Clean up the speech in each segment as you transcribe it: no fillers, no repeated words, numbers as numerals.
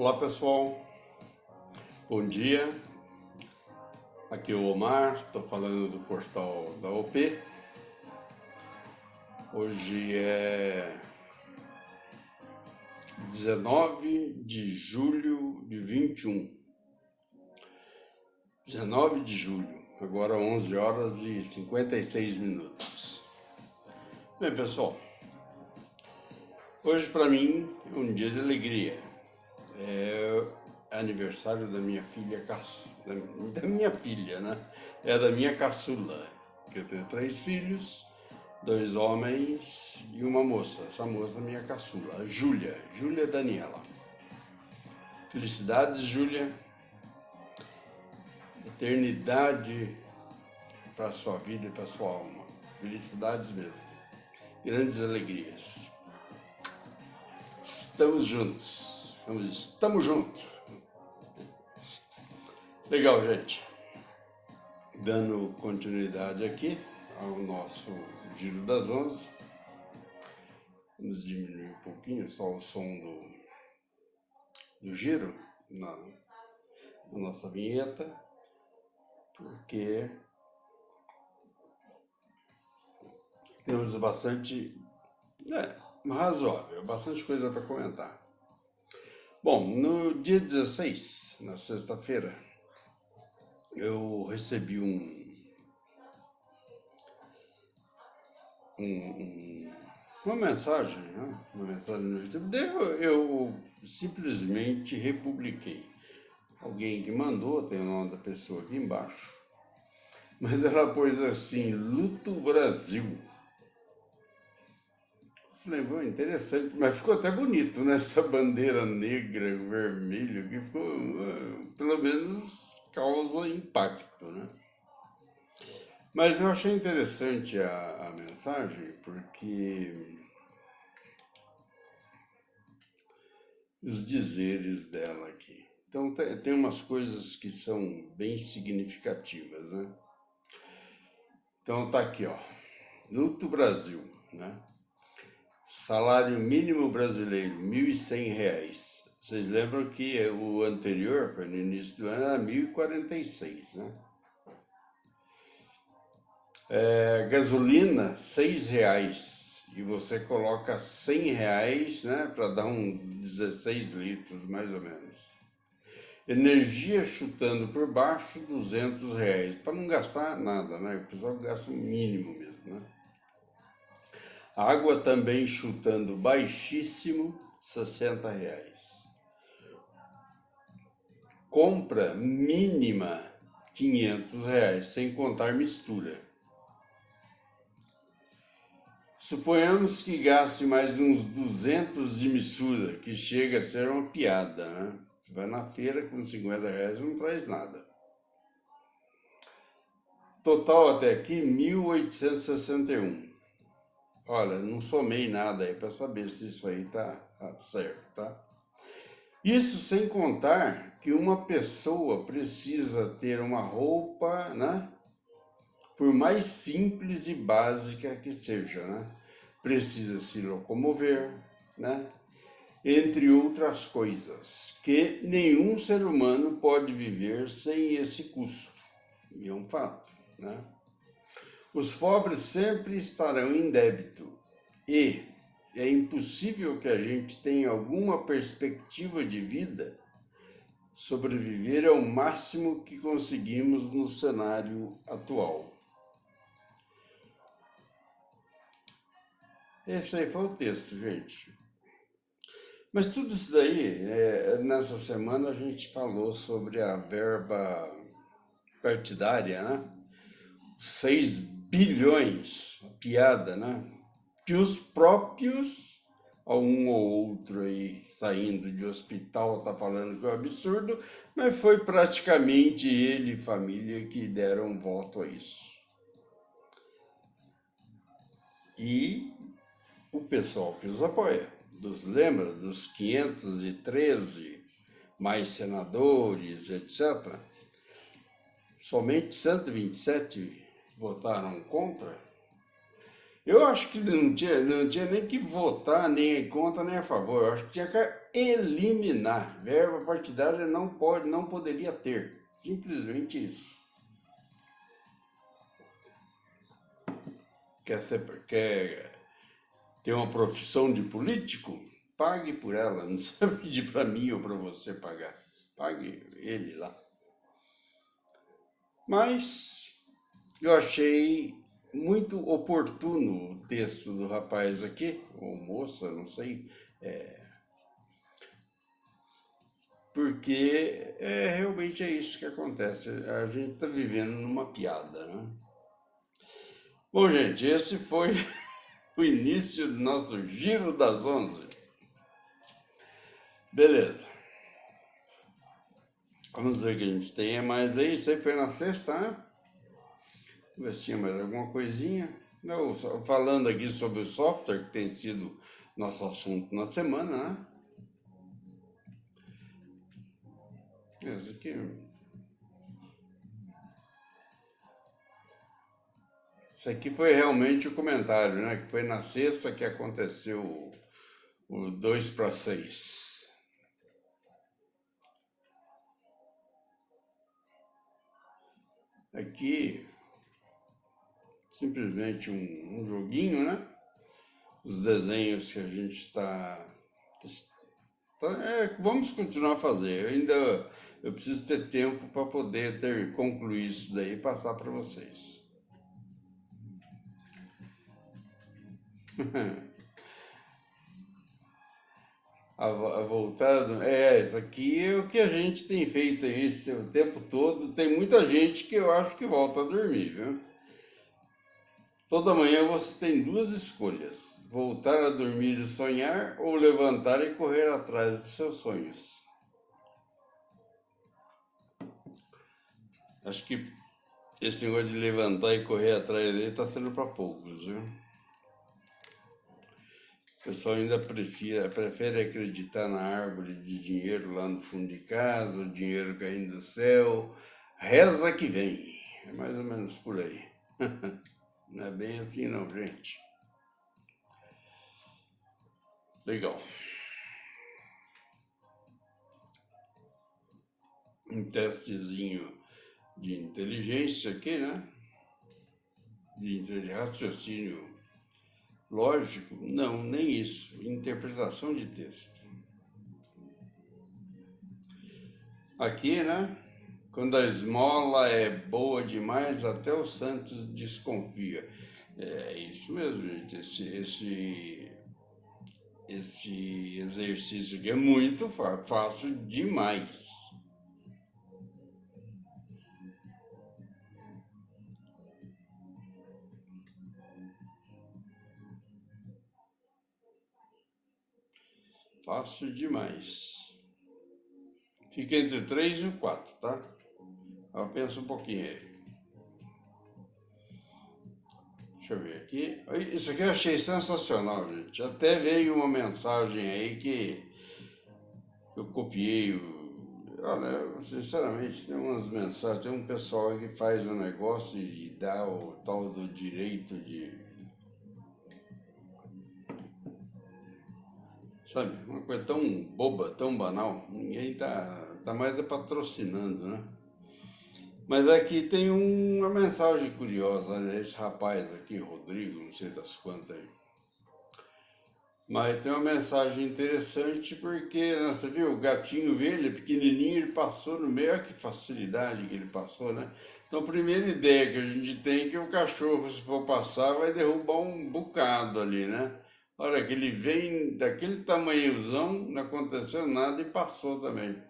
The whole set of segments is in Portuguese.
Olá pessoal, bom dia, aqui é o Omar, estou falando do portal da OP. Hoje é 19 de julho de 21, 19 de julho, agora 11 horas e 56 minutos. Bem pessoal, hoje para mim é um dia de alegria. É aniversário da minha filha, da minha filha, né? É da minha caçula, que eu tenho 3 filhos, 2 homens e uma moça. Essa moça é minha caçula, a Júlia Daniela. Felicidades, Júlia. Eternidade para a sua vida e para a sua alma. Felicidades mesmo. Grandes alegrias. Estamos juntos. Estamos juntos. Legal, gente. Dando continuidade aqui ao nosso Giro das 11. Vamos diminuir um pouquinho só o som do giro na nossa vinheta, porque temos bastante, razoável, bastante coisa para comentar. Bom, no dia 16, na sexta-feira, eu recebi uma mensagem, né? Uma mensagem no YouTube. Eu simplesmente republiquei. Alguém que mandou, tem o nome da pessoa aqui embaixo, mas ela pôs assim, Luto Brasil. Falei, interessante, mas ficou até bonito, né? Essa bandeira negra, vermelho, que ficou, pelo menos, causa impacto, né? Mas eu achei interessante a mensagem, porque os dizeres dela aqui. Então, tem umas coisas que são bem significativas, né? Então, tá aqui, ó. Luto Brasil, né? Salário mínimo brasileiro, R$ 1.100. Vocês lembram que o anterior, foi no início do ano, era 1.046, né? Gasolina, R$ 6. E você coloca R$ 100, né? Para dar uns 16 litros, mais ou menos. Energia chutando por baixo, R$ 200. Para não gastar nada, né? O pessoal gasta o mínimo mesmo, né? Água também chutando baixíssimo, R$ 60. Compra mínima, R$ 500, sem contar mistura. Suponhamos que gaste mais uns 200 de mistura, que chega a ser uma piada, né? Vai na feira com R$ 50 não traz nada. Total até aqui, 1.861. Olha, não somei nada aí para saber se isso aí tá certo, tá? Isso sem contar que uma pessoa precisa ter uma roupa, né? Por mais simples e básica que seja, né? Precisa se locomover, né? Entre outras coisas, que nenhum ser humano pode viver sem esse custo. E é um fato, né? Os pobres sempre estarão em débito e é impossível que a gente tenha alguma perspectiva de vida, sobreviver ao máximo que conseguimos no cenário atual. Esse aí foi o texto, gente. Mas tudo isso daí, nessa semana a gente falou sobre a verba partidária, né? 6 bilhões, piada, né? Que os próprios, um ou outro aí saindo de hospital tá falando que é um absurdo, mas foi praticamente ele e família que deram voto a isso. E o pessoal que os apoia, lembra dos 513 mais senadores, etc., somente 127 votaram contra. Eu acho que não tinha nem que votar nem contra nem a favor. Eu acho que tinha que eliminar. Verba partidária não poderia ter. Simplesmente isso. Quer ter uma profissão de político? Pague por ela. Não precisa pedir para mim ou para você pagar. Pague ele lá. Mas eu achei muito oportuno o texto do rapaz aqui, ou moça, não sei, porque realmente é isso que acontece. A gente está vivendo numa piada, né? Bom, gente, esse foi o início do nosso Giro das 11. Beleza. Vamos ver o que a gente tem mais aí. Isso aí foi na sexta, né? Vamos ver se tinha mais alguma coisinha. Não, falando aqui sobre o software, que tem sido nosso assunto na semana, né? Isso aqui. Isso aqui foi realmente o comentário, né? Que foi na sexta que aconteceu o 2-6. Aqui, simplesmente um joguinho, né? Os desenhos que a gente está. Vamos continuar a fazer. Eu preciso ter tempo para poder concluir isso daí e passar para vocês. A voltada. Isso aqui é o que a gente tem feito aí o tempo todo. Tem muita gente que eu acho que volta a dormir, viu? Toda manhã você tem duas escolhas: voltar a dormir e sonhar, ou levantar e correr atrás dos seus sonhos. Acho que esse negócio de levantar e correr atrás dele está sendo para poucos, viu? O pessoal ainda prefere acreditar na árvore de dinheiro lá no fundo de casa, o dinheiro caindo do céu. Reza que vem. É mais ou menos por aí. Não é bem assim não, gente. Legal. Um testezinho de inteligência aqui, né? De raciocínio lógico. Não, nem isso. Interpretação de texto. Aqui, né? Quando a esmola é boa demais, até o santo desconfia. É isso mesmo, gente. Esse exercício aqui é muito fácil demais. Fácil demais. Fica entre 3 e o 4, tá? Eu penso um pouquinho aí. Deixa eu ver aqui. Isso aqui eu achei sensacional, gente. Até veio uma mensagem aí que eu copiei. Olha, sinceramente, tem umas mensagens, tem um pessoal que faz um negócio e dá o tal do direito de. Sabe, uma coisa tão boba, tão banal. Ninguém tá mais patrocinando, né? Mas aqui tem uma mensagem curiosa, né? Esse rapaz aqui, Rodrigo, não sei das quantas aí. Mas tem uma mensagem interessante porque, né, você viu, o gatinho ele é pequenininho, ele passou no meio, olha que facilidade que ele passou, né? Então a primeira ideia que a gente tem é que o cachorro, se for passar, vai derrubar um bocado ali, né? Olha que ele vem daquele tamanhozão, não aconteceu nada e passou também.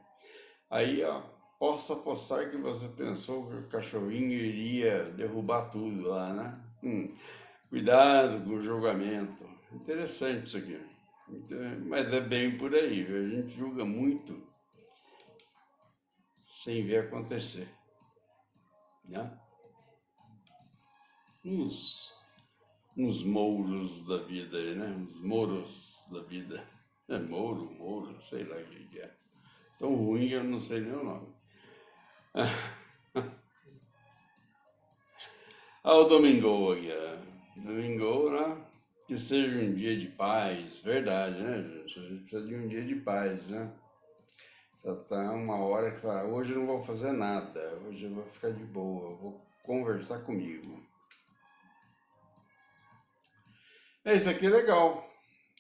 Aí, ó, posso apostar que você pensou que o cachorrinho iria derrubar tudo lá, né? Cuidado com o julgamento. Interessante isso aqui. Mas é bem por aí, viu? A gente julga muito sem ver acontecer, né? Uns mouros da vida aí, né? Uns moros da vida. É mouro, sei lá o que é. Tão ruim que eu não sei nem o nome. Ah, o Domingo aqui, Domingo, né? Que seja um dia de paz, verdade, né, gente? A gente precisa de um dia de paz, né? Só tá uma hora que fala, hoje eu não vou fazer nada, hoje eu vou ficar de boa, eu vou conversar comigo. Isso aqui é legal.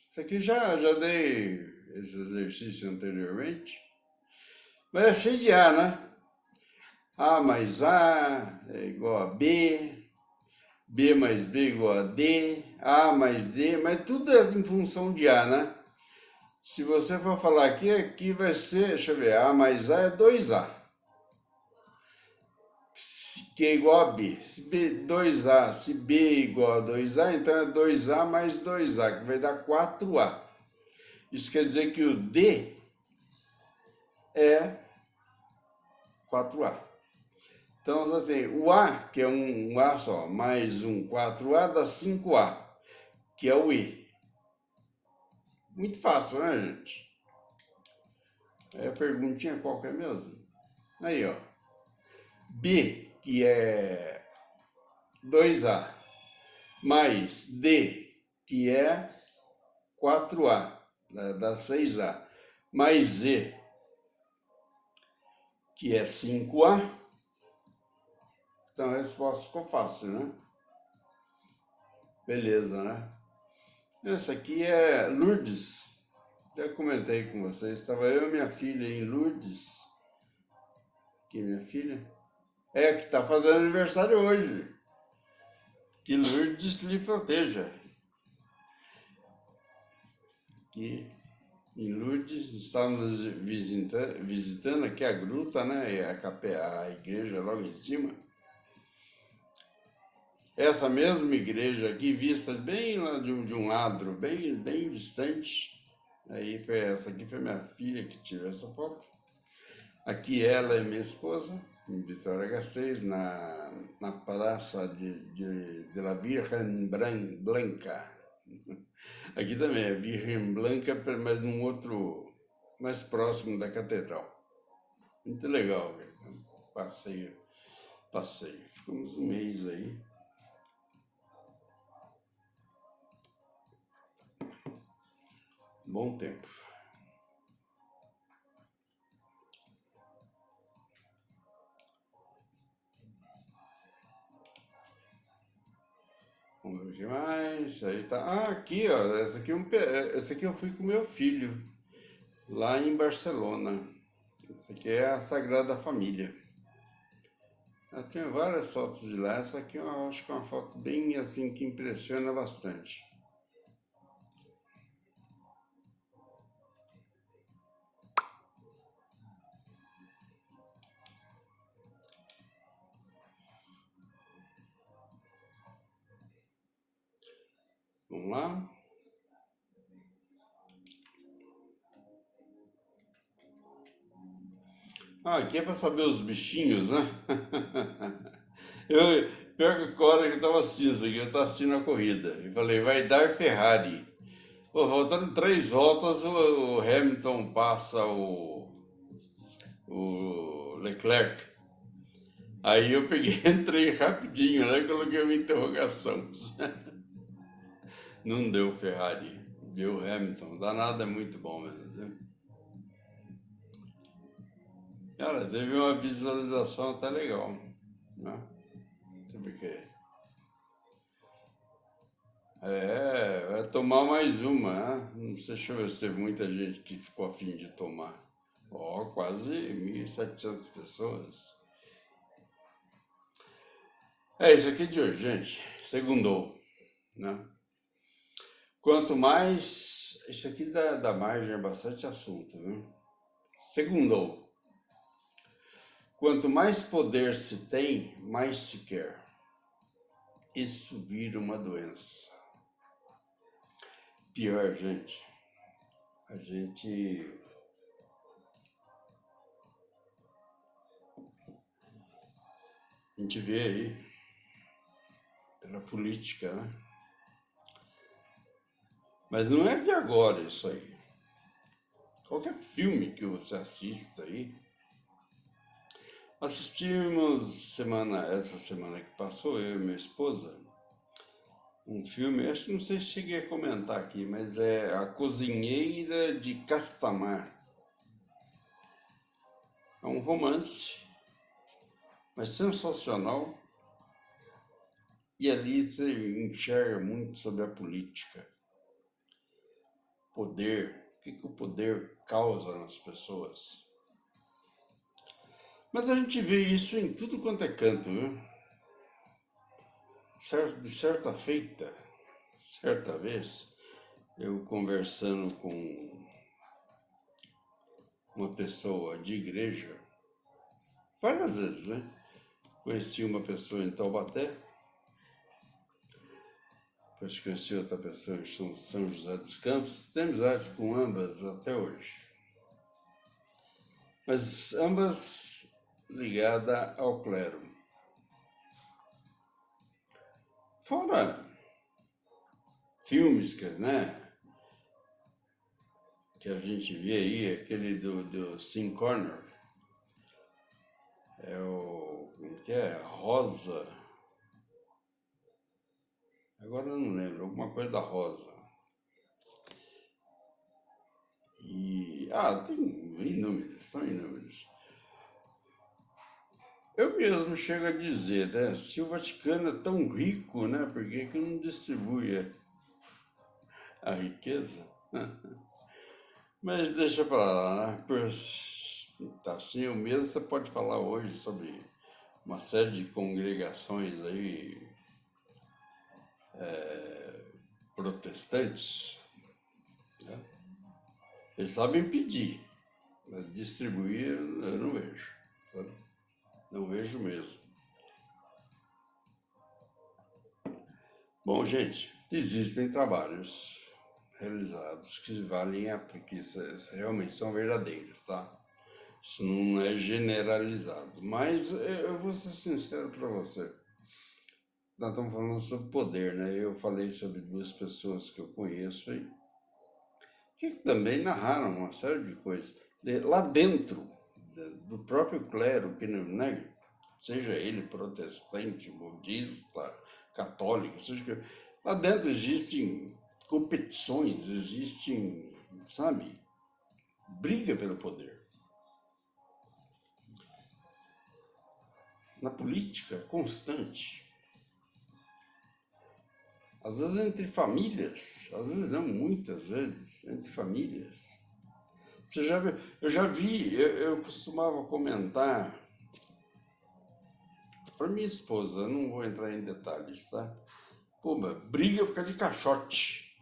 Isso aqui já dei esse exercício anteriormente, mas é cheio de A, né? A mais A é igual a B, B mais B igual a D, A mais D, mas tudo é em função de A, né? Se você for falar aqui vai ser, deixa eu ver, A mais A é 2A, que é igual a B. Se B 2A, se B é igual a 2A, então é 2A mais 2A, que vai dar 4A. Isso quer dizer que o D é 4A. Então, você tem o A, que é um A só, mais um 4A dá 5A, que é o E. Muito fácil, né, gente? Aí a perguntinha qual que é mesmo? Aí, ó. B, que é 2A, mais D, que é 4A, dá 6A, mais E, que é 5A. Então a resposta ficou fácil, né? Beleza, né? Essa aqui é Lourdes. Já comentei com vocês. Estava eu e minha filha em Lourdes. Que minha filha? É, que está fazendo aniversário hoje. Que Lourdes lhe proteja. Que em Lourdes estávamos visitando aqui a gruta, né? E a igreja logo em cima. Essa mesma igreja aqui, vista bem lá de um adro, bem distante. Aí essa aqui foi minha filha que tirou essa foto. Aqui ela e minha esposa, em Vitória Gasteiz, na Praça de la Virgen Blanca. Aqui também é Virgem Blanca, mas num outro, mais próximo da catedral. Muito legal, passeio. Ficamos um mês aí. Bom tempo. Vamos ver o que mais. Aí tá. Ah, aqui, ó. Essa aqui eu fui com meu filho, lá em Barcelona. Essa aqui é a Sagrada Família. Eu tenho várias fotos de lá. Essa aqui eu acho que é uma foto bem assim que impressiona bastante. Vamos lá. Ah, aqui é para saber os bichinhos, né? Pior que a hora que eu estava assistindo isso aqui, eu estava assistindo a corrida. E falei, vai dar Ferrari. Pô, faltando 3 voltas, o Hamilton passa o Leclerc. Aí eu peguei, entrei rapidinho lá e coloquei uma interrogação. Não deu Ferrari, deu Hamilton. Danado é muito bom mesmo, né? Cara, teve uma visualização até legal, né? Deixa eu ver o que é. Vai tomar mais uma, né? Não sei, deixa eu ver se teve muita gente que ficou a fim de tomar. Ó, quase 1.700 pessoas. É isso aqui de hoje, gente. Segundou, né? Quanto mais... Isso aqui dá margem a bastante assunto, viu? Segundou. Quanto mais poder se tem, mais se quer. Isso vira uma doença. Pior, gente. A gente vê aí, pela política, né? Mas não é de agora isso aí. Qualquer filme que você assista aí. Assistimos essa semana que passou, eu e minha esposa, um filme, acho que não sei se cheguei a comentar aqui, mas é A Cozinheira de Castamar. É um romance, mas sensacional. E ali você enxerga muito sobre a política, poder, o que o poder causa nas pessoas. Mas a gente vê isso em tudo quanto é canto, viu? De certa vez, eu conversando com uma pessoa de igreja, várias vezes, né? Conheci uma pessoa em Taubaté, depois conheci outra pessoa em São José dos Campos, tenho amizade com ambas até hoje. Mas ambas ligadas ao clero. Fora filmes que a gente vê aí, aquele do Sean Connery, como que é? Rosa. Agora eu não lembro, alguma coisa da Rosa. Tem inúmeros, são inúmeros. Eu mesmo chego a dizer, né? Se o Vaticano é tão rico, né? Por que não distribui a riqueza? Mas deixa pra lá, né? Tá assim, o mesmo você pode falar hoje sobre uma série de congregações aí protestantes, né? Eles sabem pedir, mas distribuir eu não vejo, sabe? Não vejo mesmo. Bom, gente, existem trabalhos realizados que valem a pena, que realmente são verdadeiros, tá? Isso não é generalizado. Mas eu vou ser sincero para você. Nós estamos falando sobre poder, né? Eu falei sobre duas pessoas que eu conheço aí, que também narraram uma série de coisas. Lá dentro do próprio clero, que não, né? Seja ele protestante, budista, católico, seja que... Lá dentro existem competições, existem, sabe, briga pelo poder. Na política constante. Às vezes entre famílias, às vezes não, muitas vezes, entre famílias. Eu já vi, eu costumava comentar para minha esposa, eu não vou entrar em detalhes, tá? Pô, mas briga por causa de caixote.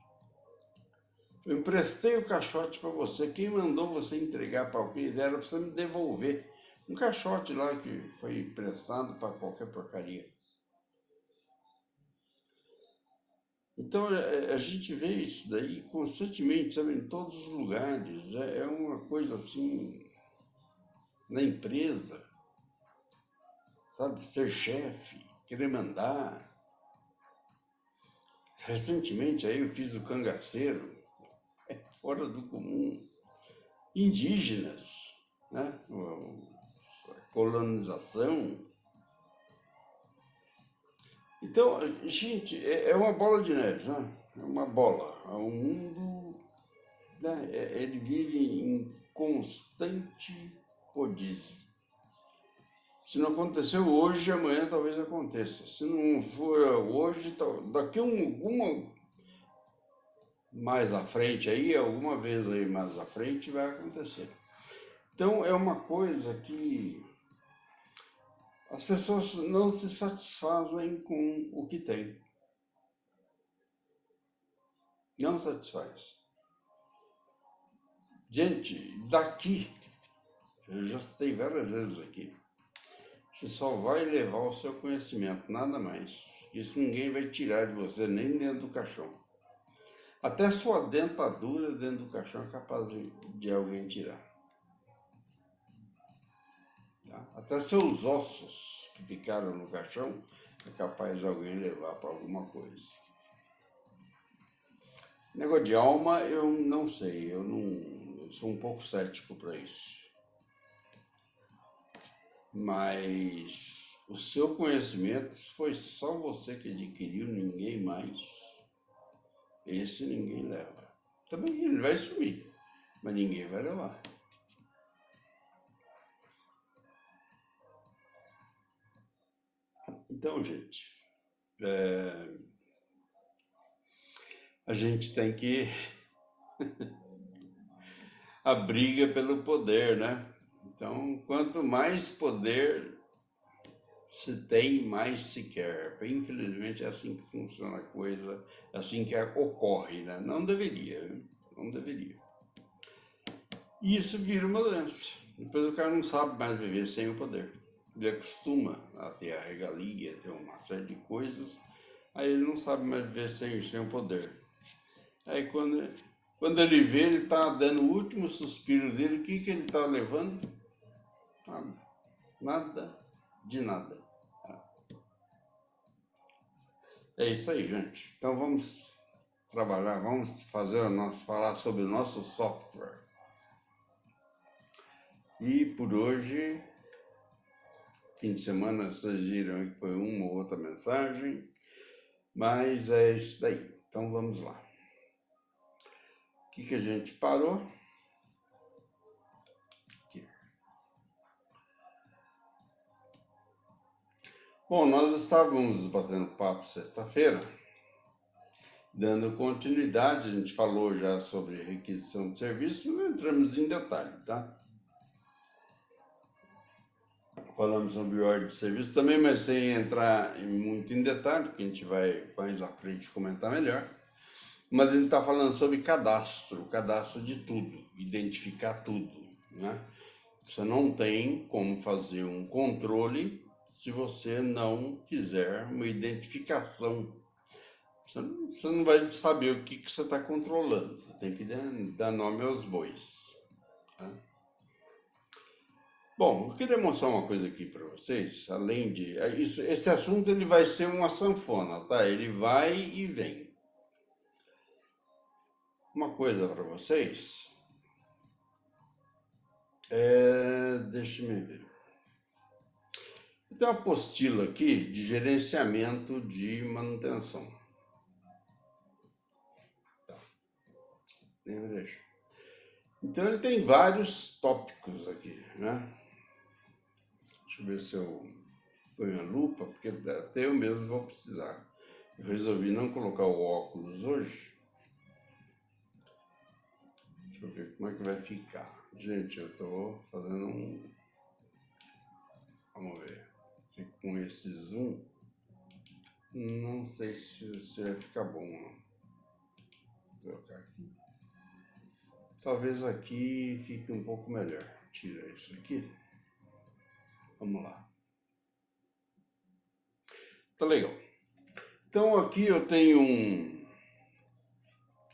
Eu emprestei o caixote para você, quem mandou você entregar para alguém era para você me devolver. Um caixote lá que foi emprestado para qualquer porcaria. Então a gente vê isso daí constantemente, sabe, em todos os lugares. É uma coisa assim, na empresa, sabe, ser chefe, querer mandar. Recentemente aí eu fiz o cangaceiro, fora do comum. Indígenas, né? Colonização. Então, gente, é uma bola de neve, né? É uma bola. O mundo, né? Ele vive em constante rodízio. Se não aconteceu hoje, amanhã talvez aconteça. Se não for hoje, daqui alguma mais à frente aí, alguma vez aí mais à frente vai acontecer. Então é uma coisa que as pessoas não se satisfazem com o que tem. Não satisfaz. Gente, daqui, eu já citei várias vezes aqui, você só vai levar o seu conhecimento, nada mais. Isso ninguém vai tirar de você, nem dentro do caixão. Até sua dentadura dentro do caixão é capaz de alguém tirar. Tá? Até seus ossos que ficaram no caixão é capaz de alguém levar para alguma coisa. Negócio de alma, eu não sei, eu sou um pouco cético para isso. Mas o seu conhecimento foi só você que adquiriu, ninguém mais. Esse ninguém leva. Também ele vai sumir, mas ninguém vai levar. Então, gente, a gente tem que a briga pelo poder, né? Então, quanto mais poder se tem, mais se quer. Infelizmente é assim que funciona a coisa, é assim que ocorre, né? Não deveria, não deveria. E isso vira uma doença. Depois o cara não sabe mais viver sem o poder. Ele acostuma a ter a regalia, ter uma série de coisas, aí ele não sabe mais viver sem o poder. Aí quando ele vê, ele está dando o último suspiro dele, o que ele está levando? Nada. Nada de nada. É isso aí, gente. Então vamos trabalhar, vamos falar sobre o nosso software. E por hoje, fim de semana, vocês viram que foi uma ou outra mensagem, mas é isso daí. Então vamos lá. O que a gente parou? Aqui. Bom, nós estávamos batendo papo sexta-feira, dando continuidade, a gente falou já sobre requisição de serviço, não entramos em detalhe, tá? Falamos sobre ordem de serviço também, mas sem entrar muito em detalhe, porque a gente vai mais à frente comentar melhor. Mas a gente está falando sobre cadastro de tudo, identificar tudo, né? Você não tem como fazer um controle se você não fizer uma identificação. Você não vai saber o que você está controlando. Você tem que dar nome aos bois. Tá? Bom, eu queria mostrar uma coisa aqui para vocês, além de... Esse assunto ele vai ser uma sanfona, tá? Ele vai e vem. Uma coisa para vocês... Deixa-me ver. Tem uma apostila aqui de gerenciamento de manutenção. Tá. Deixa. Então ele tem vários tópicos aqui, né? Deixa eu ver se eu ponho a lupa, porque até eu mesmo vou precisar. Eu resolvi não colocar o óculos hoje. Deixa eu ver como é que vai ficar. Gente, eu tô fazendo um... Vamos ver. Se com esse zoom, não sei se vai ficar bom, não. Vou colocar aqui. Talvez aqui fique um pouco melhor. Tira isso aqui. Vamos lá. Tá legal. Então aqui eu tenho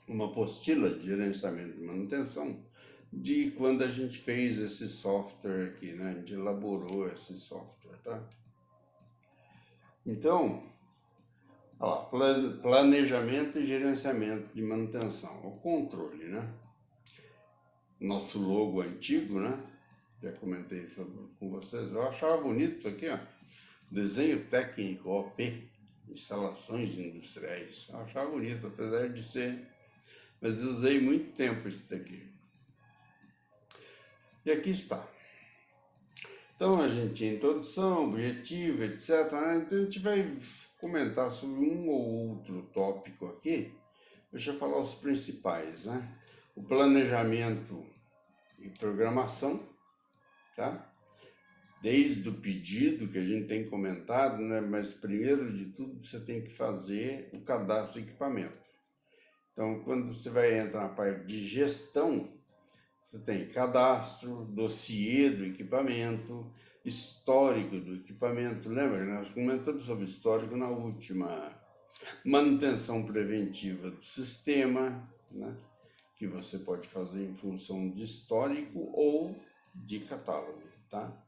uma apostila de gerenciamento de manutenção de quando a gente fez esse software aqui, né? A gente elaborou esse software, tá? Então, ó, planejamento e gerenciamento de manutenção, o controle, né? Nosso logo antigo, né? Já comentei com vocês. Eu achava bonito isso aqui, ó. Desenho técnico OP, instalações industriais. Eu achava bonito, apesar de ser... Mas eu usei muito tempo isso daqui. E aqui está. Então a gente tinha introdução, objetivo, etc. Então a gente vai comentar sobre um ou outro tópico aqui. Deixa eu falar os principais, né? O planejamento e programação, tá? Desde o pedido que a gente tem comentado, né? Mas primeiro de tudo você tem que fazer o cadastro de equipamento. Então quando você vai entrar na parte de gestão, você tem cadastro, dossiê do equipamento, histórico do equipamento. Lembra? Nós comentamos sobre histórico na última. Manutenção preventiva do sistema, né? Que você pode fazer em função de histórico ou de catálogo, tá?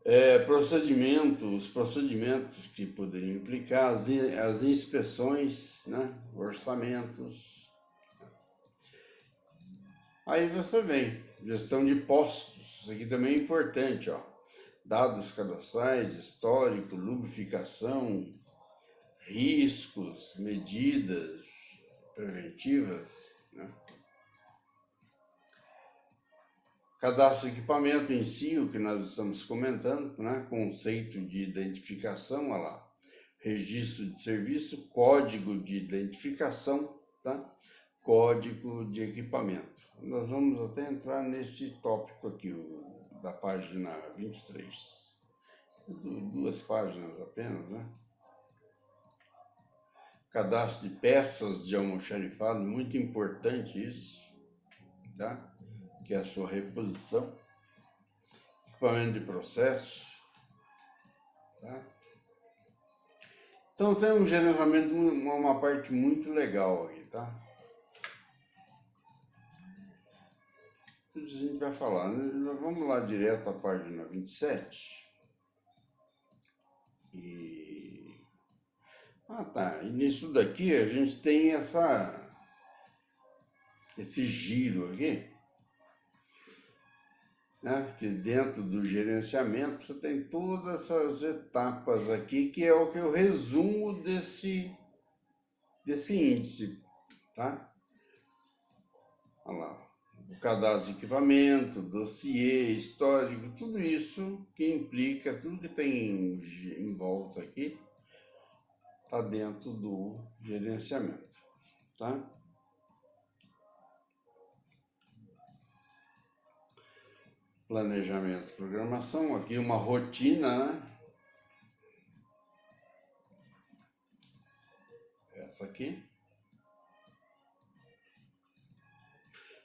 Os procedimentos que poderiam implicar, as inspeções, né? Orçamentos. Aí você vem, gestão de postos, isso aqui também é importante, ó. dados cadastrais, histórico, lubrificação, riscos, medidas preventivas, né? Cadastro de equipamento em si, o que nós estamos comentando, né? Conceito de identificação, olha lá, registro de serviço, código de identificação, tá? Código de equipamento. Nós vamos até entrar nesse tópico aqui, da página 23. Duas páginas apenas, né? Cadastro de peças de almoxarifado, muito importante isso, tá? Que é a sua reposição. Equipamento de processo, tá? Então tem um gerenciamento, uma parte muito legal aqui, tá? Tudo isso a gente vai falar, né? Vamos lá direto à página 27. Tá. E nisso daqui a gente tem esse giro aqui, né? Que dentro do gerenciamento você tem todas essas etapas aqui, que é o que eu resumo desse índice, tá? Olha lá. O cadastro de equipamento, dossiê, histórico, tudo isso que implica, tudo que tem em volta aqui, está dentro do gerenciamento, tá? Planejamento, programação, aqui uma rotina, né? Essa aqui.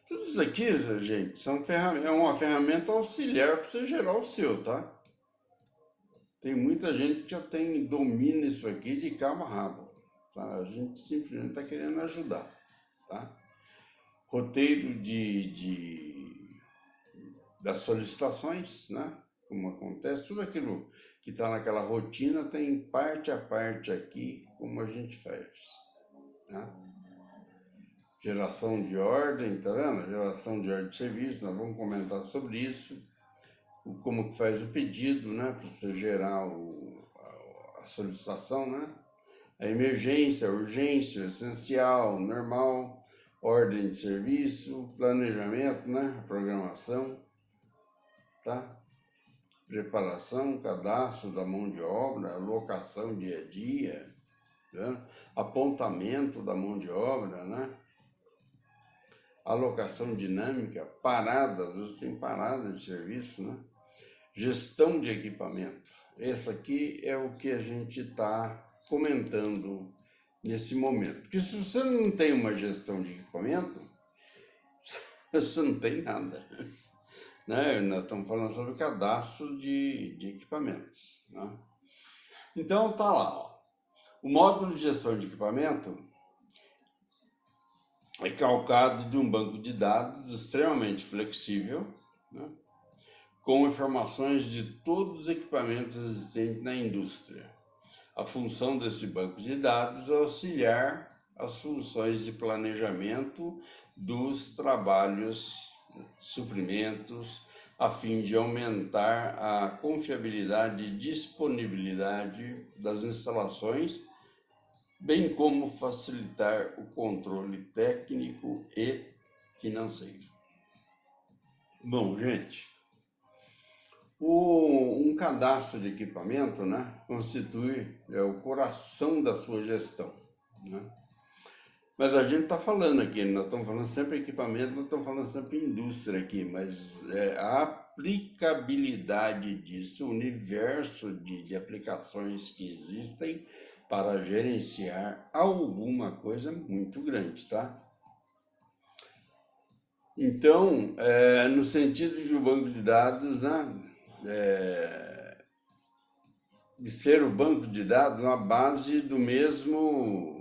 Tudo isso aqui, gente, é uma ferramenta auxiliar para você gerar o seu, tá? Tem muita gente que já domina isso aqui de cabo a rabo, tá? A gente simplesmente está querendo ajudar, tá? Roteiro das solicitações, né? Como acontece, tudo aquilo que está naquela rotina tem parte a parte aqui, como a gente faz, tá? Geração de ordem, tá vendo? Geração de ordem de serviço, nós vamos comentar sobre isso. Como que faz o pedido, né? Para você gerar a solicitação, né? A emergência, a urgência, o essencial, normal, ordem de serviço, planejamento, né? Programação, tá? Preparação, cadastro da mão de obra, alocação dia a dia, tá? Apontamento da mão de obra, né? Alocação dinâmica, paradas, às vezes tem parada de serviço, né? Gestão de equipamento. Esse aqui é o que a gente está comentando nesse momento. Porque se você não tem uma gestão de equipamento, você não tem nada, né? Nós estamos falando sobre cadastro de equipamentos, né? Então tá lá, ó. O módulo de gestão de equipamento é calcado de um banco de dados extremamente flexível, né? Com informações de todos os equipamentos existentes na indústria. A função desse banco de dados é auxiliar as funções de planejamento dos trabalhos, suprimentos, a fim de aumentar a confiabilidade e disponibilidade das instalações, bem como facilitar o controle técnico e financeiro. Bom, gente, um cadastro de equipamento, né, constitui o coração da sua gestão, né? Mas a gente está falando aqui, nós estamos falando sempre equipamento, nós estamos falando sempre indústria aqui, mas a aplicabilidade disso, o universo de aplicações que existem para gerenciar alguma coisa muito grande, tá? Então, no sentido de o banco de dados, né, de ser o banco de dados na base do mesmo,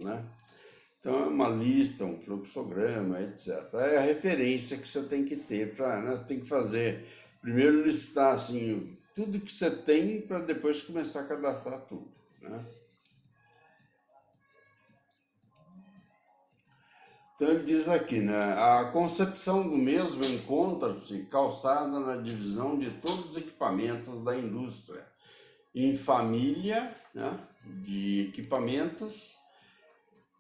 né? Então, é uma lista, um fluxograma, etc. É a referência que você tem que ter para, né, você tem que fazer, primeiro listar assim, tudo que você tem para depois começar a cadastrar tudo, né? Então ele diz aqui, né? A concepção do mesmo encontra-se calçada na divisão de todos os equipamentos da indústria em família, né, de equipamentos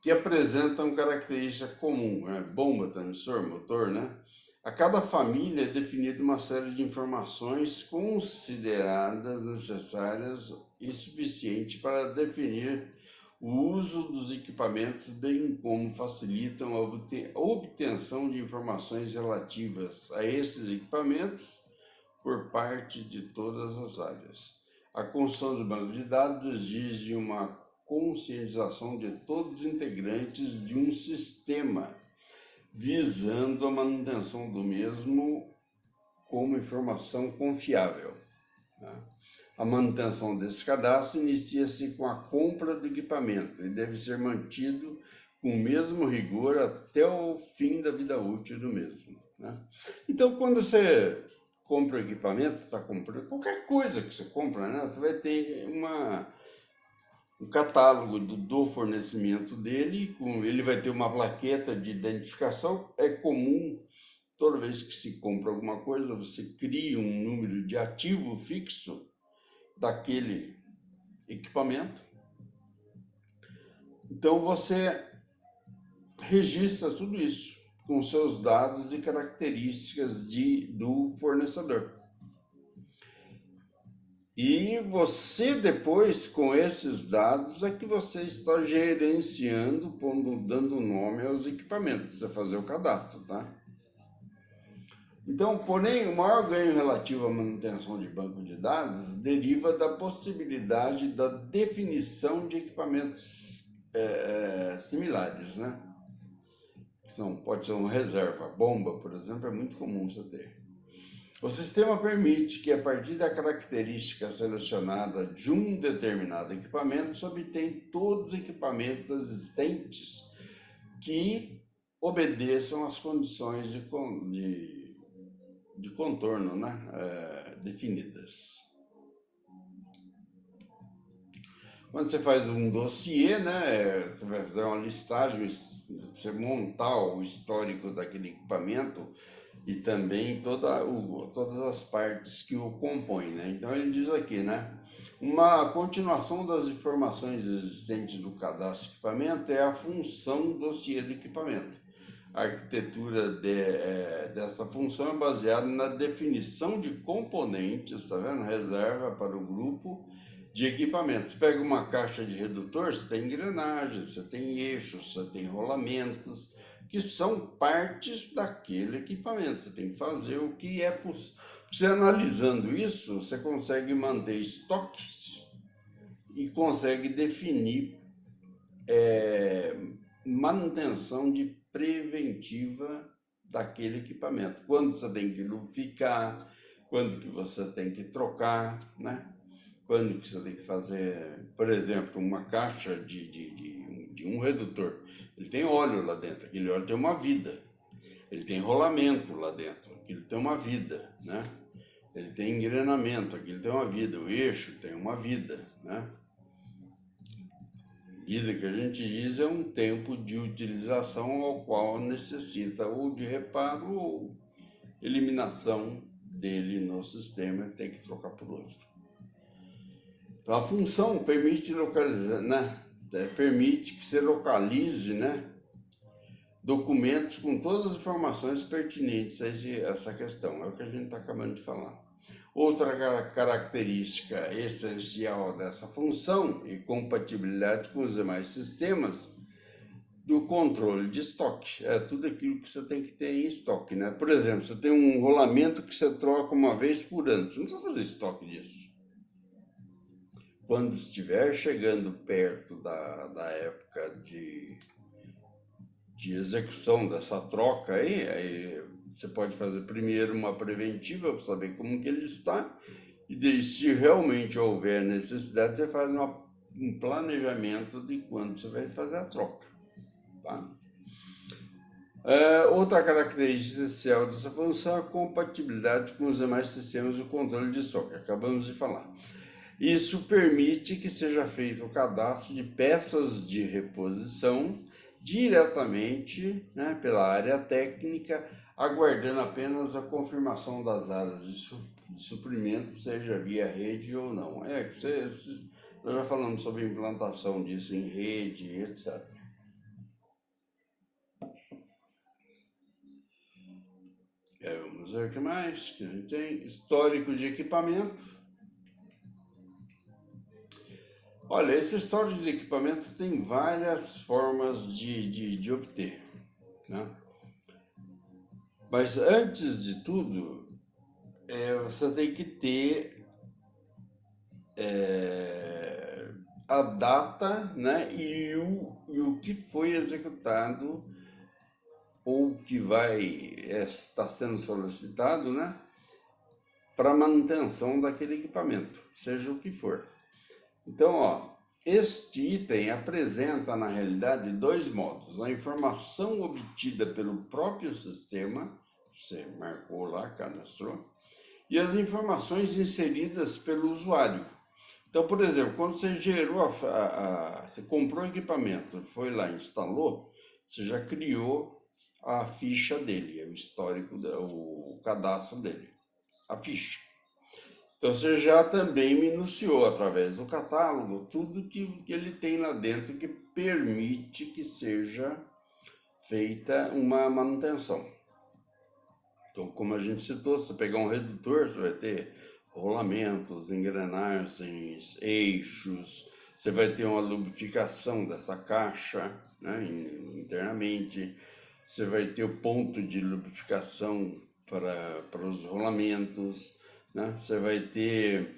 que apresentam característica comum, né? Bomba, transmissor, motor, né? A cada família é definida uma série de informações consideradas necessárias e suficientes para definir o uso dos equipamentos, bem como facilitam a obtenção de informações relativas a esses equipamentos por parte de todas as áreas. A construção do banco de dados exige uma conscientização de todos os integrantes de um sistema, visando a manutenção do mesmo como informação confiável. A manutenção desse cadastro inicia-se com a compra do equipamento e deve ser mantido com o mesmo rigor até o fim da vida útil do mesmo. Então, quando você compra o equipamento, está comprando qualquer coisa que você compra, né? Você vai ter um catálogo do fornecimento dele, ele vai ter uma plaqueta de identificação. É comum, toda vez que se compra alguma coisa, você cria um número de ativo fixo daquele equipamento. Então você registra tudo isso com seus dados e características do fornecedor. E você depois, com esses dados, é que você está gerenciando, dando nome aos equipamentos, você fazer o cadastro, tá? Então, porém, o maior ganho relativo à manutenção de banco de dados deriva da possibilidade da definição de equipamentos similares, né? Pode ser uma reserva, bomba, por exemplo, é muito comum você ter. O sistema permite que, a partir da característica selecionada de um determinado equipamento, se obtenha todos os equipamentos existentes que obedeçam às condições de contorno, né, definidas. Quando você faz um dossiê, né, você vai fazer uma listagem, você montar o histórico daquele equipamento e também todas as partes que o compõem, né? Então ele diz aqui, né, uma continuação das informações existentes do cadastro de equipamento é a função do dossiê do equipamento. A arquitetura dessa função é baseada na definição de componentes, tá vendo? Reserva para o grupo de equipamentos. Você pega uma caixa de redutor, você tem engrenagens, você tem eixos, você tem rolamentos, que são partes daquele equipamento. Você tem que fazer o que é possível. Você analisando isso, você consegue manter estoques e consegue definir manutenção de preventiva daquele equipamento. Quando você tem que lubrificar, quando que você tem que trocar, né? Quando que você tem que fazer, por exemplo, uma caixa de um redutor. Ele tem óleo lá dentro, aquele óleo tem uma vida. Ele tem rolamento lá dentro, aquilo tem uma vida, né? Ele tem engrenamento, aquilo tem uma vida. O eixo tem uma vida, né? Vida que a gente diz é um tempo de utilização ao qual necessita ou de reparo ou eliminação dele no sistema e tem que trocar por outro. Então a função permite localizar, né? Permite que você localize, né, documentos com todas as informações pertinentes a essa questão. É o que a gente está acabando de falar. Outra característica essencial dessa função e compatibilidade com os demais sistemas do controle de estoque. É tudo aquilo que você tem que ter em estoque, né? Por exemplo, você tem um rolamento que você troca uma vez por ano. Você não precisa fazer estoque disso. Quando estiver chegando perto da época de execução dessa troca aí você pode fazer primeiro uma preventiva para saber como que ele está, e daí, se realmente houver necessidade, você faz um planejamento de quando você vai fazer a troca. Tá? Outra característica essencial dessa função é a compatibilidade com os demais sistemas de controle de estoque, acabamos de falar. Isso permite que seja feito o cadastro de peças de reposição diretamente, né, pela área técnica, aguardando apenas a confirmação das áreas de suprimento, seja via rede ou não. Nós já falamos sobre implantação disso em rede, etc. Vamos ver o que mais que a gente tem. Histórico de equipamento. Olha, esse histórico de equipamentos tem várias formas de obter, né? Mas antes de tudo, você tem que ter a data, né, e o que foi executado ou que está sendo solicitado, né, para manutenção daquele equipamento, seja o que for. Então, ó, este item apresenta, na realidade, dois modos. A informação obtida pelo próprio sistema, você marcou lá, cadastrou, e as informações inseridas pelo usuário. Então, por exemplo, quando você gerou, você comprou o equipamento, foi lá, instalou, você já criou a ficha dele, o histórico, o cadastro dele, a ficha. Então você já também minuciou através do catálogo tudo que ele tem lá dentro que permite que seja feita uma manutenção. Então, como a gente citou, se você pegar um redutor, você vai ter rolamentos, engrenagens, eixos, você vai ter uma lubrificação dessa caixa, né, internamente, você vai ter o ponto de lubrificação para os rolamentos, né, você vai ter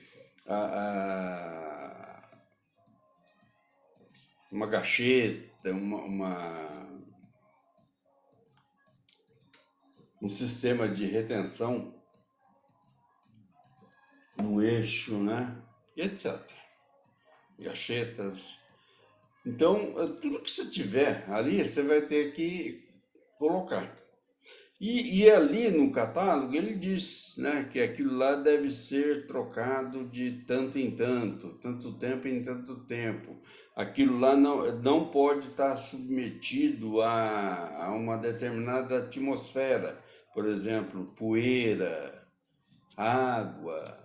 uma gacheta, um sistema de retenção no eixo, né? E etc. Gachetas. Então, tudo que você tiver ali, você vai ter que colocar. E ali no catálogo ele diz, né, que aquilo lá deve ser trocado de tanto em tanto tempo em tanto tempo. Aquilo lá não pode estar submetido a uma determinada atmosfera, por exemplo, poeira, água,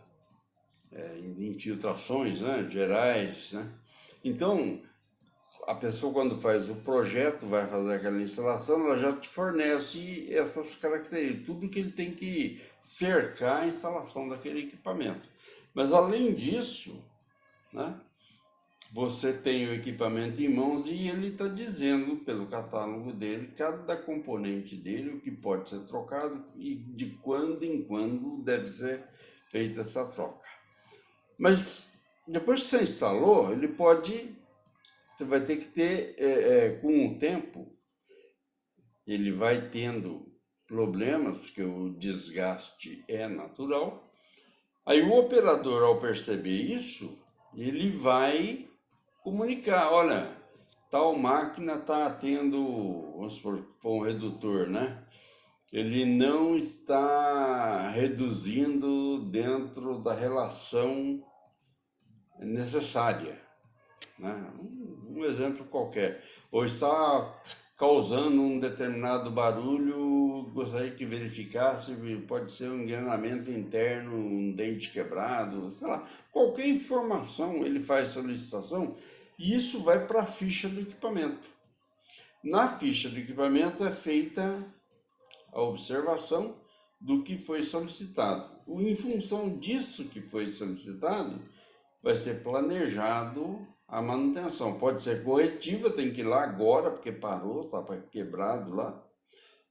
infiltrações, né, gerais, né? Então, a pessoa quando faz o projeto, vai fazer aquela instalação, ela já te fornece essas características, tudo que ele tem que cercar a instalação daquele equipamento. Mas além disso, né, você tem o equipamento em mãos e ele está dizendo pelo catálogo dele, cada componente dele, o que pode ser trocado e de quando em quando deve ser feita essa troca. Mas depois que você instalou, você vai ter que ter, com o tempo, ele vai tendo problemas, porque o desgaste é natural. Aí o operador, ao perceber isso, ele vai comunicar, olha, tal máquina está tendo, vamos supor que for um redutor, né? Ele não está reduzindo dentro da relação necessária, né? Um exemplo qualquer. Ou está causando um determinado barulho, gostaria que verificasse, pode ser um engrenamento interno, um dente quebrado, sei lá, qualquer informação ele faz solicitação e isso vai para a ficha do equipamento. Na ficha do equipamento é feita a observação do que foi solicitado. Em função disso que foi solicitado, vai ser planejado a manutenção. Pode ser corretiva, tem que ir lá agora, porque parou, está quebrado lá.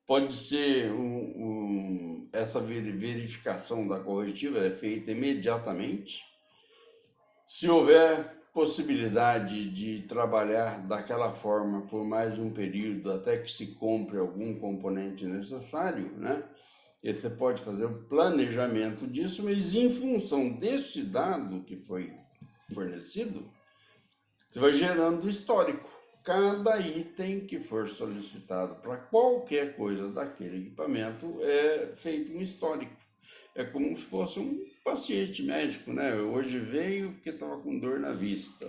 Pode ser essa verificação da corretiva é feita imediatamente. Se houver possibilidade de trabalhar daquela forma por mais um período, até que se compre algum componente necessário, né? E você pode fazer o planejamento disso, mas em função desse dado que foi fornecido, você vai gerando histórico. Cada item que for solicitado para qualquer coisa daquele equipamento é feito um histórico. É como se fosse um paciente médico, né? Hoje veio porque estava com dor na vista.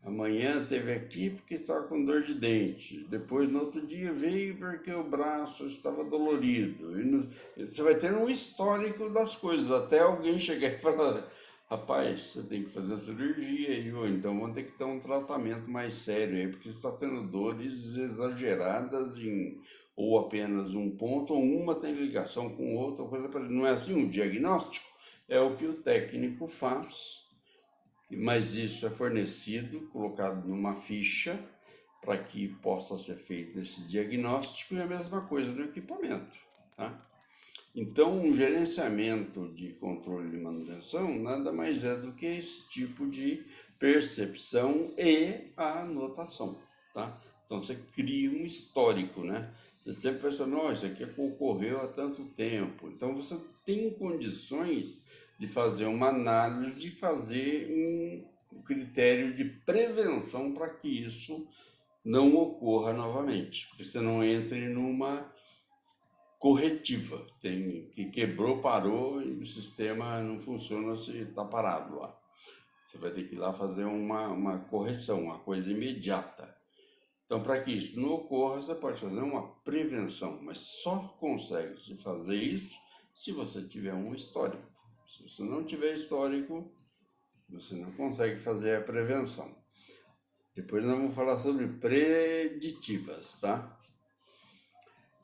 Amanhã teve aqui porque estava com dor de dente. Depois, no outro dia, veio porque o braço estava dolorido. Você vai tendo um histórico das coisas, até alguém chegar e falar: rapaz, você tem que fazer a cirurgia aí, ou então vão ter que ter um tratamento mais sério aí, porque você está tendo dores exageradas ou apenas um ponto, ou uma tem ligação com outra coisa. Não é assim um diagnóstico? É o que o técnico faz, mas isso é fornecido, colocado numa ficha, para que possa ser feito esse diagnóstico, e a mesma coisa do equipamento, tá? Então, um gerenciamento de controle de manutenção nada mais é do que esse tipo de percepção e a anotação, tá? Então, você cria um histórico, né? Você sempre vai falar: não, isso aqui ocorreu há tanto tempo. Então, você tem condições de fazer uma análise e fazer um critério de prevenção para que isso não ocorra novamente, porque você não entre numa corretiva, tem que quebrou, parou e o sistema não funciona se está parado lá. Você vai ter que ir lá fazer uma correção, uma coisa imediata. Então, para que isso não ocorra, você pode fazer uma prevenção, mas só consegue se fazer isso se você tiver um histórico. Se você não tiver histórico, você não consegue fazer a prevenção. Depois nós vamos falar sobre preditivas, tá?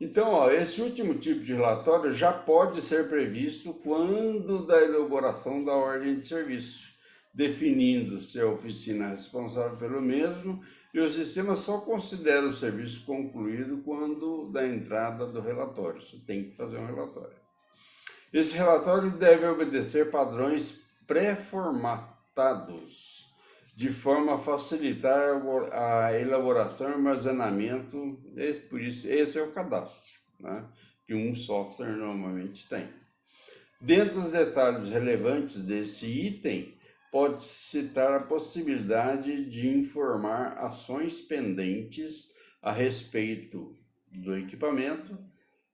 Então, ó, esse último tipo de relatório já pode ser previsto quando da elaboração da ordem de serviço, definindo se a oficina é responsável pelo mesmo, e o sistema só considera o serviço concluído quando da entrada do relatório. Você tem que fazer um relatório. Esse relatório deve obedecer padrões pré-formatados, de forma a facilitar a elaboração e armazenamento. Por isso, esse é o cadastro, né, que um software normalmente tem. Dentre os detalhes relevantes desse item, pode-se citar a possibilidade de informar ações pendentes a respeito do equipamento,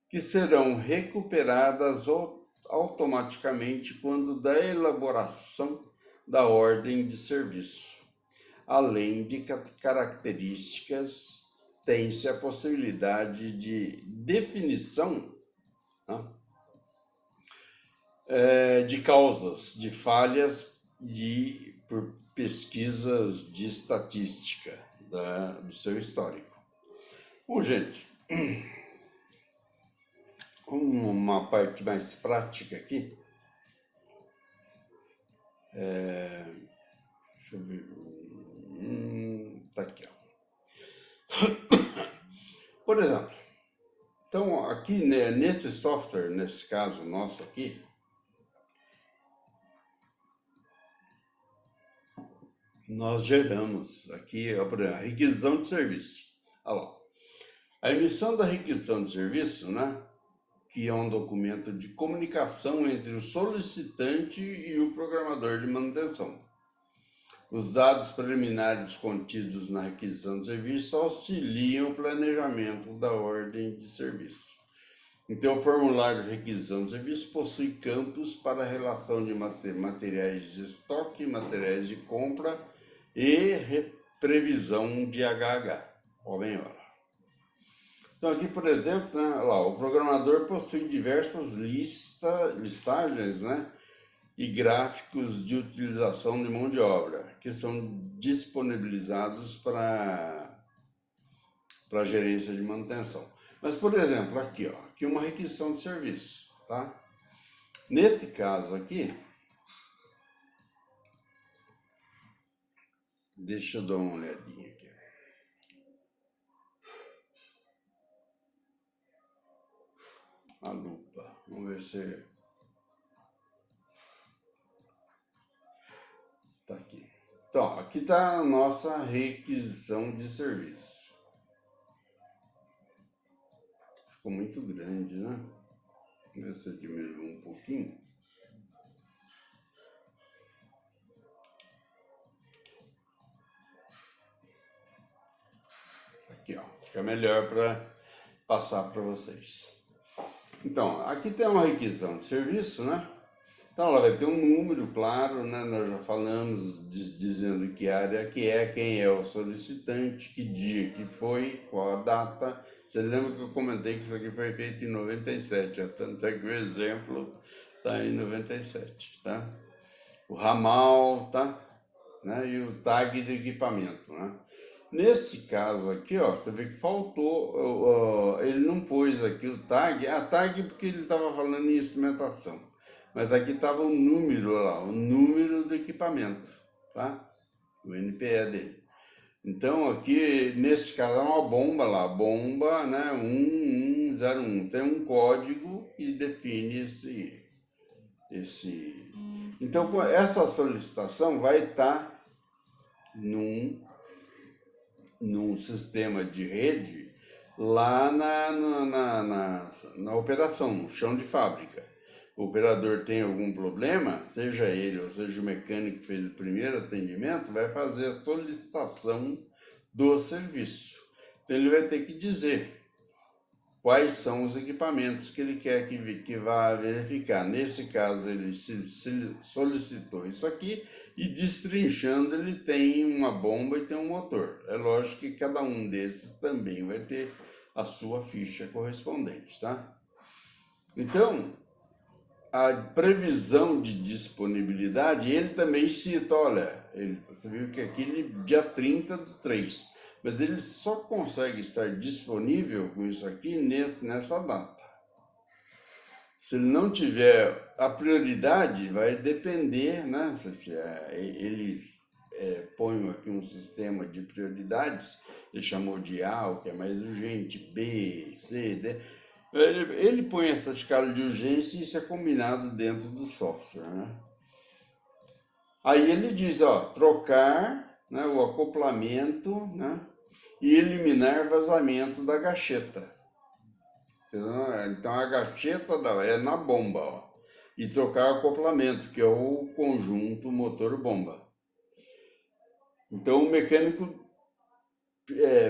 que serão recuperadas automaticamente quando da elaboração da ordem de serviço. Além de características, tem-se a possibilidade de definição, né, de causas de falhas por pesquisas de estatística do seu histórico. Bom, gente, uma parte mais prática aqui. Deixa eu ver. Tá aqui, ó. Por exemplo, então aqui, né, nesse software, nesse caso nosso aqui, nós geramos aqui a requisição de serviço. Olha lá. A emissão da requisição de serviço, né, que é um documento de comunicação entre o solicitante e o programador de manutenção. Os dados preliminares contidos na requisição de serviço auxiliam o planejamento da ordem de serviço. Então, o formulário de requisição de serviço possui campos para a relação de materiais de estoque, materiais de compra e previsão de HH, hora em hora. Então, aqui, por exemplo, né, lá, o programador possui diversas listagens, né, e gráficos de utilização de mão de obra, que são disponibilizados para a gerência de manutenção. Mas, por exemplo, aqui, ó, aqui uma requisição de serviço, tá? Nesse caso aqui, deixa eu dar uma olhadinha aqui. A lupa, vamos ver se tá aqui. Então, aqui está a nossa requisição de serviço. Ficou muito grande, né? Vamos ver se eu diminuo um pouquinho. Aqui, ó, fica melhor para passar para vocês. Então, aqui tem uma requisição de serviço, né? Então ela vai ter um número, claro, né? Nós já falamos dizendo que área que é, quem é o solicitante, que dia que foi, qual a data. Você lembra que eu comentei que isso aqui foi feito em 97, tanto é que o exemplo está em 97, tá? O ramal, tá? Né? E o tag de equipamento, né? Nesse caso aqui, ó, você vê que faltou, ele não pôs aqui o tag, a tag porque ele estava falando em instrumentação, mas aqui estava o número lá, o número do equipamento, tá? O NPE dele. Então aqui, nesse caso, é uma bomba lá, bomba, né, 1101, tem um código que define esse... Então essa solicitação vai estar num sistema de rede lá na operação, no chão de fábrica. O operador tem algum problema, seja ele ou seja o mecânico que fez o primeiro atendimento, vai fazer a solicitação do serviço. Então ele vai ter que dizer quais são os equipamentos que ele quer que vá verificar. Nesse caso, ele se solicitou isso aqui e destrinchando ele tem uma bomba e tem um motor. É lógico que cada um desses também vai ter a sua ficha correspondente, tá? Então, a previsão de disponibilidade, ele também cita, olha, você viu que aquele dia 30/3, mas ele só consegue estar disponível com isso aqui nessa data. Se ele não tiver a prioridade, vai depender, né? Se ele põe aqui um sistema de prioridades, ele chamou de A, o que é mais urgente, B, C, D. Ele põe essa escala de urgência e isso é combinado dentro do software, né? Aí ele diz, ó, trocar, né, o acoplamento, né, e eliminar vazamento da gacheta. Então a gacheta é na bomba, ó, e trocar o acoplamento, que é o conjunto motor-bomba. Então o mecânico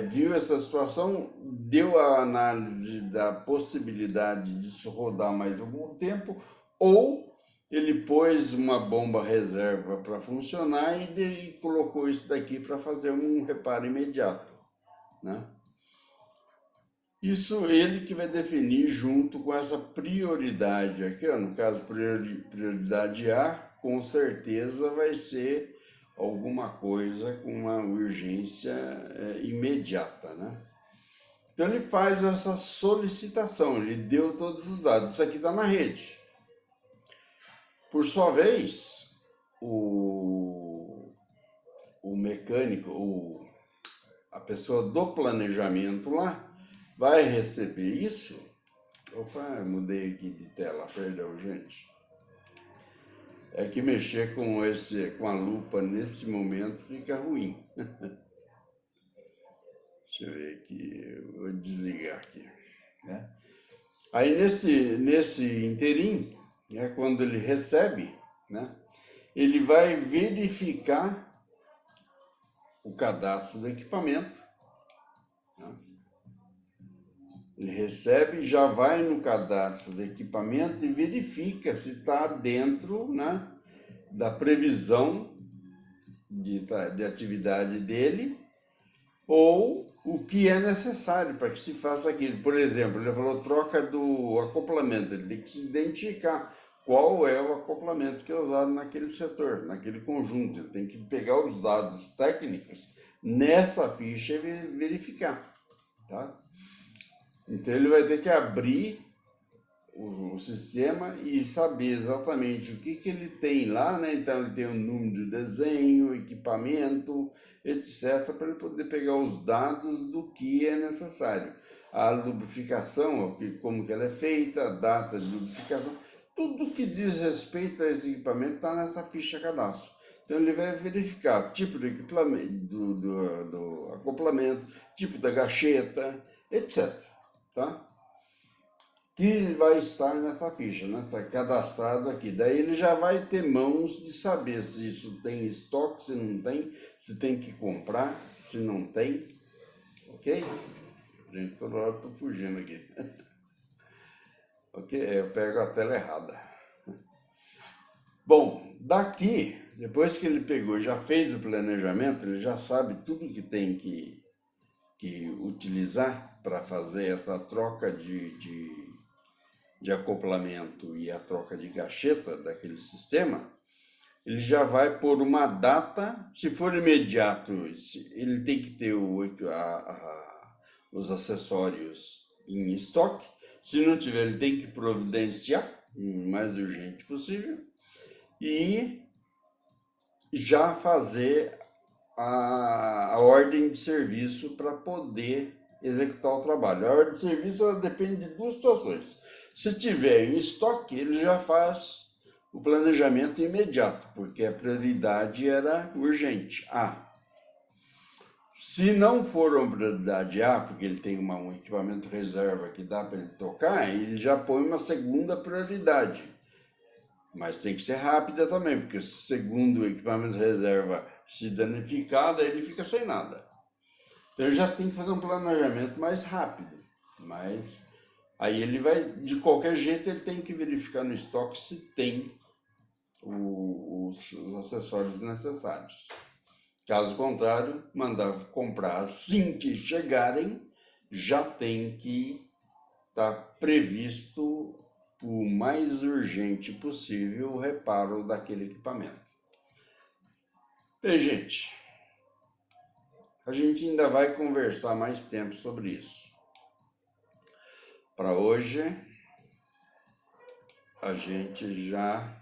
viu essa situação, deu a análise da possibilidade disso rodar mais algum tempo, ou ele pôs uma bomba reserva para funcionar e colocou isso daqui para fazer um reparo imediato, né? Isso ele que vai definir junto com essa prioridade aqui, ó, no caso prioridade A, com certeza vai ser alguma coisa com uma urgência imediata, né? Então ele faz essa solicitação, ele deu todos os dados, isso aqui está na rede. Por sua vez, o mecânico, a pessoa do planejamento lá, vai receber isso. Opa, mudei aqui de tela, perdão, gente. É que mexer com a lupa nesse momento fica ruim. Deixa eu ver aqui, eu vou desligar aqui, né? Aí nesse interim, né, quando ele recebe, né, ele vai verificar o cadastro do equipamento, né? Ele recebe, já vai no cadastro do equipamento e verifica se está dentro, né, da previsão de atividade dele ou o que é necessário para que se faça aquilo. Por exemplo, ele falou troca do acoplamento, ele tem que se identificar qual é o acoplamento que é usado naquele setor, naquele conjunto. Ele tem que pegar os dados técnicos nessa ficha e verificar, tá? Então ele vai ter que abrir o sistema e saber exatamente o que ele tem lá, né? Então ele tem o número de desenho, equipamento, etc, para ele poder pegar os dados do que é necessário. A lubrificação, como que ela é feita, a data de lubrificação, tudo que diz respeito a esse equipamento está nessa ficha cadastro. Então ele vai verificar tipo do equipamento, do acoplamento, tipo da gacheta, etc, tá? Que vai estar nessa ficha, nessa cadastrado aqui. Daí ele já vai ter mãos de saber se isso tem estoque, se não tem, se tem que comprar, se não tem, ok? Gente, toda hora eu tô fugindo aqui. Ok, eu pego a tela errada. Bom, daqui, depois que ele pegou, já fez o planejamento, ele já sabe tudo que tem que utilizar para fazer essa troca de acoplamento e a troca de gacheta daquele sistema. Ele já vai por uma data, se for imediato, ele tem que ter os acessórios em estoque. Se não tiver, ele tem que providenciar o mais urgente possível e já fazer a ordem de serviço para poder executar o trabalho. A ordem de serviço ela depende de duas situações. Se tiver em estoque, ele já faz o planejamento imediato, porque a prioridade era urgente. Se não for uma prioridade A, porque ele tem um equipamento reserva que dá para ele tocar, ele já põe uma segunda prioridade. Mas tem que ser rápida também, porque segundo o equipamento reserva se danificar, daí ele fica sem nada. Então ele já tem que fazer um planejamento mais rápido. Mas aí ele vai, de qualquer jeito, ele tem que verificar no estoque se tem os acessórios necessários. Caso contrário, mandar comprar assim que chegarem, já tem que estar previsto o mais urgente possível o reparo daquele equipamento. Bem, gente, a gente ainda vai conversar mais tempo sobre isso. Para hoje, a gente já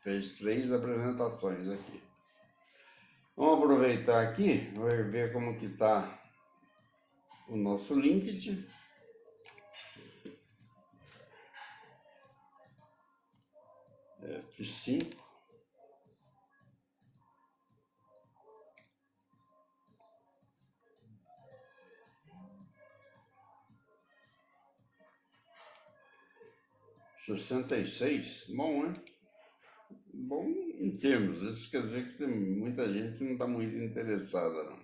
fez 3 apresentações aqui. Vamos aproveitar aqui, vamos ver como que está o nosso LinkedIn. F5. R$66, bom, né? Bom em termos, isso quer dizer que tem muita gente que não está muito interessada, não.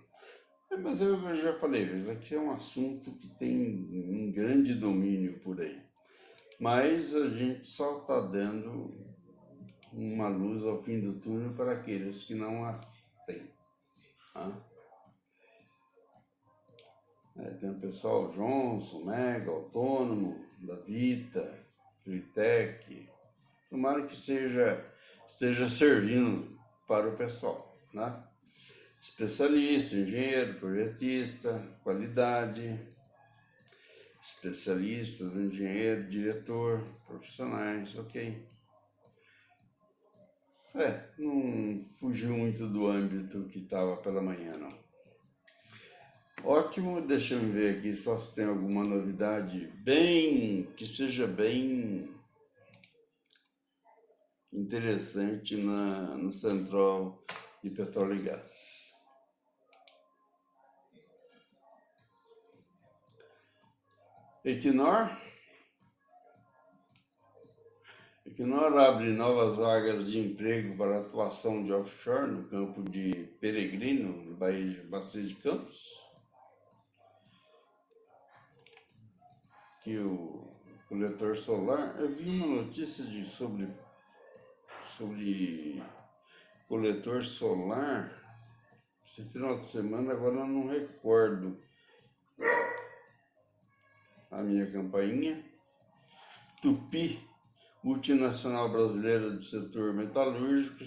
Mas eu já falei, isso aqui é um assunto que tem um grande domínio por aí. Mas a gente só está dando uma luz ao fim do túnel para aqueles que não as têm. Tá? Tem o pessoal Johnson, Mega, Autônomo, da Vita, Fritec. Tomara que esteja servindo para o pessoal, né? Especialista, engenheiro, projetista, qualidade, especialistas, engenheiro, diretor, profissionais, ok. Não fugiu muito do âmbito que estava pela manhã, não. Ótimo, deixa eu ver aqui só se tem alguma novidade que seja bem interessante no Central de Petróleo e Gás. Equinor abre novas vagas de emprego para atuação de offshore no campo de Peregrino, no Bacia de Campos. Que o coletor solar, eu vi uma notícia sobre coletor solar esse final de semana, agora eu não recordo a minha campainha. Tupi, multinacional brasileira do setor metalúrgico,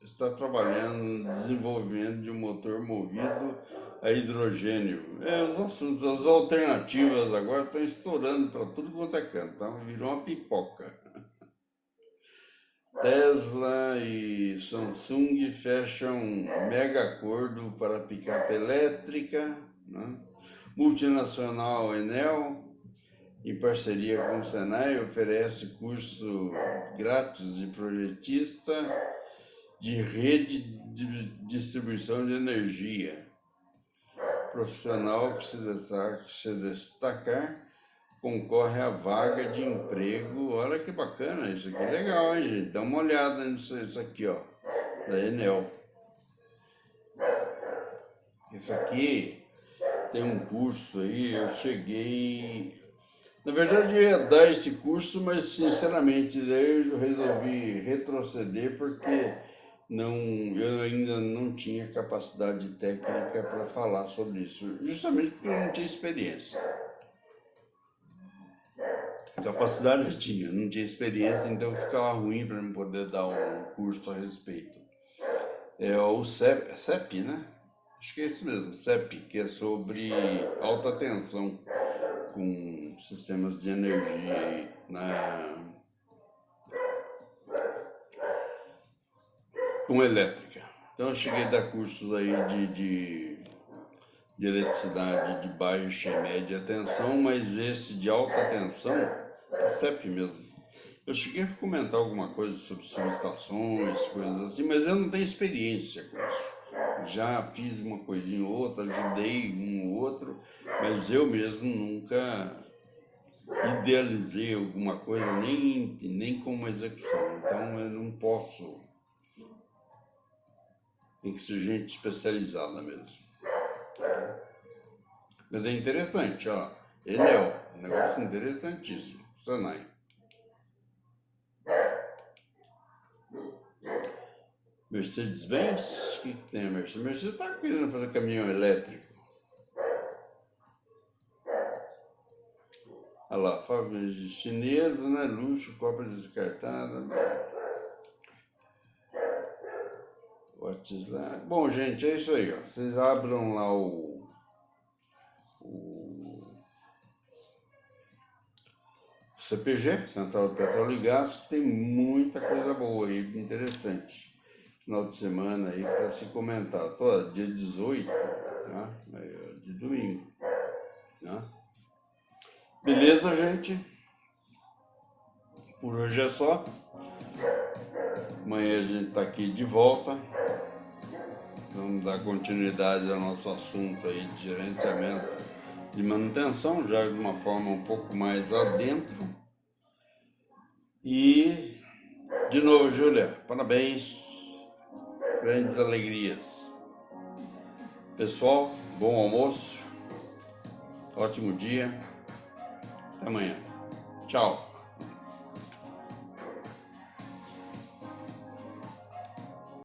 está trabalhando no desenvolvimento de um motor movido a hidrogênio. Os assuntos, as alternativas agora estão estourando para tudo quanto é canto, tá? Virou uma pipoca. Tesla e Samsung fecham um mega acordo para picape elétrica, né? Multinacional Enel, em parceria com o Senai, oferece curso grátis de projetista de rede de distribuição de energia. Profissional que se destacar concorre à vaga de emprego. Olha que bacana, isso aqui é legal, hein, gente? Dá uma olhada nisso aqui, ó, da Enel. Isso aqui tem um curso aí, eu cheguei Na verdade, eu ia dar esse curso, mas sinceramente, daí eu resolvi retroceder porque eu ainda não tinha capacidade técnica para falar sobre isso, justamente porque eu não tinha experiência. Capacidade eu tinha, não tinha experiência, então ficava ruim para mim poder dar um curso a respeito. É o CEP, né? Acho que é isso mesmo, CEP, que é sobre alta tensão com sistemas de energia aí com elétrica. Então eu cheguei a dar cursos aí de eletricidade de baixa e média tensão, mas esse de alta tensão é CEP mesmo. Eu cheguei a comentar alguma coisa sobre subestações, coisas assim, mas eu não tenho experiência com isso. Já fiz uma coisinha ou outra, ajudei um ou outro, mas eu mesmo nunca idealizei alguma coisa, nem como execução. Então eu não posso. Tem que ser gente especializada mesmo. Mas é interessante, ó. Enel, um negócio interessantíssimo. Senai. Mercedes-Benz? O que tem a Mercedes? A Mercedes está querendo fazer caminhão elétrico. Olha lá, fábrica chinesa, né? Luxo, cópia descartada. WhatsApp. Bom, gente, é isso aí, ó. Vocês abram lá o CPG, Central de Petróleo e Gás, que tem muita coisa boa aí, interessante. Final de semana aí para se comentar. Todo dia 18, né? De domingo. Né? Beleza, gente? Por hoje é só. Amanhã a gente está aqui de volta. Vamos dar continuidade ao nosso assunto aí de gerenciamento de manutenção, já de uma forma um pouco mais adentro. E, de novo, Júlia, parabéns, grandes alegrias. Pessoal, bom almoço, ótimo dia, até amanhã. Tchau.